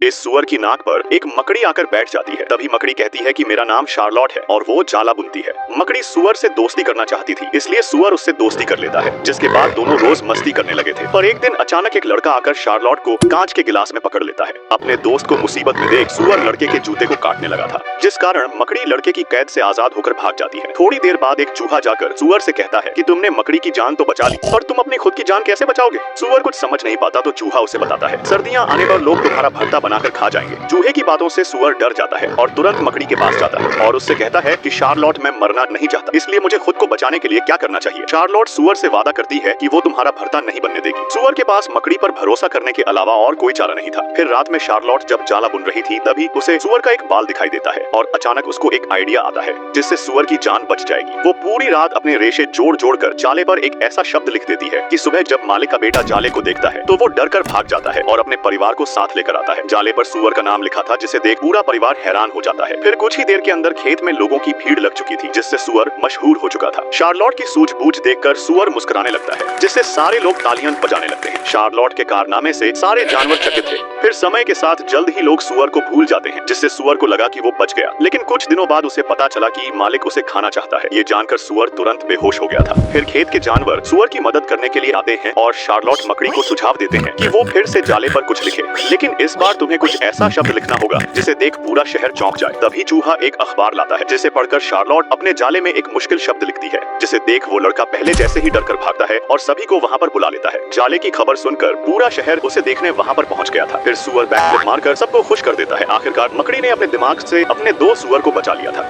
इस सुअर की नाक पर एक मकड़ी आकर बैठ जाती है। तभी मकड़ी कहती है कि मेरा नाम शार्लॉट है और वो जाला बुनती है। मकड़ी सुअर से दोस्ती करना चाहती थी, इसलिए सुअर उससे दोस्ती कर लेता है, जिसके बाद दोनों रोज मस्ती करने लगे थे। पर एक दिन अचानक एक लड़का आकर शार्लॉट को कांच के गिलास में पकड़ लेता है। अपने दोस्त को मुसीबत में देख सुअर लड़के के जूते को काटने लगा था, जिस कारण मकड़ी लड़के की कैद से आजाद होकर भाग जाती है। थोड़ी देर बाद एक चूहा जाकर सुअर से कहता है कि तुमने मकड़ी की जान तो बचा ली, पर तुम अपनी खुद की जान कैसे बचाओगे? सुअर कुछ समझ नहीं पाता तो चूहा उसे बताता है, सर्दियां आने पर लोग तुम्हारा भरता बनाकर खा जाएंगे। चूहे की बातों से सुअर डर जाता है और तुरंत मकड़ी के पास जाता है और उससे कहता है कि शार्लॉट, मैं मरना नहीं चाहता, इसलिए मुझे खुद को बचाने के लिए क्या करना चाहिए? शार्लॉट सुअर से वादा करती है कि वो तुम्हारा भरता नहीं बनने देगी। सुअर के पास मकड़ी पर भरोसा करने के अलावा और कोई चारा नहीं था। फिर रात में शार्लॉट जब जाला बुन रही थी तभी उसे सुअर का एक बाल दिखाई देता है और अचानक उसको एक आइडिया आता है जिससे सुअर की जान बच जाएगी। वो पूरी रात अपने रेशे जोड़ जोड़ कर जाले पर एक ऐसा शब्द लिख देती है कि सुबह जब मालिक का बेटा जाले को देखता है तो वो डर कर भाग जाता है और अपने परिवार को साथ लेकर आता है। जाले पर सुअर का नाम लिखा था, जिसे देख पूरा परिवार हैरान हो जाता है। फिर कुछ ही देर के अंदर खेत में लोगों की भीड़ लग चुकी थी, जिससे सुअर मशहूर हो चुका था। शार्लॉट की सूझबूझ देखकर सुअर मुस्कुराने लगता है, जिससे सारे लोग तालियां बजाने लगते हैं। शार्लॉट के कारनामे से सारे जानवर चकित थे। फिर समय के साथ जल्द ही लोग सुअर को भूल जाते हैं, जिससे सुअर को लगा कि वो बच गया। लेकिन कुछ दिनों बाद उसे पता चला कि मालिक उसे खाना चाहता है। ये जानकर सुअर तुरंत बेहोश हो गया था। फिर खेत के जानवर सुअर की मदद करने के लिए आते हैं और शार्लॉट मकड़ी को सुझाव देते हैं कि वो फिर से जाले पर कुछ लिखे, लेकिन इस बार तुम्हें कुछ ऐसा शब्द लिखना होगा जिसे देख पूरा शहर चौंक जाए। तभी चूहा एक अखबार लाता है, जिसे पढ़कर शार्लॉट अपने जाले में एक मुश्किल शब्द लिखती है, जिसे देख वो लड़का पहले जैसे ही डर कर भागता है और सभी को वहाँ पर बुला लेता है। जाले की खबर सुनकर पूरा शहर उसे देखने वहाँ पर पहुँच गया था। फिर सुअर बैकफ्लिप मारकर सबको खुश कर देता है। आखिरकार मकड़ी ने अपने दिमाग से अपने दो सुअर को बचा लिया था।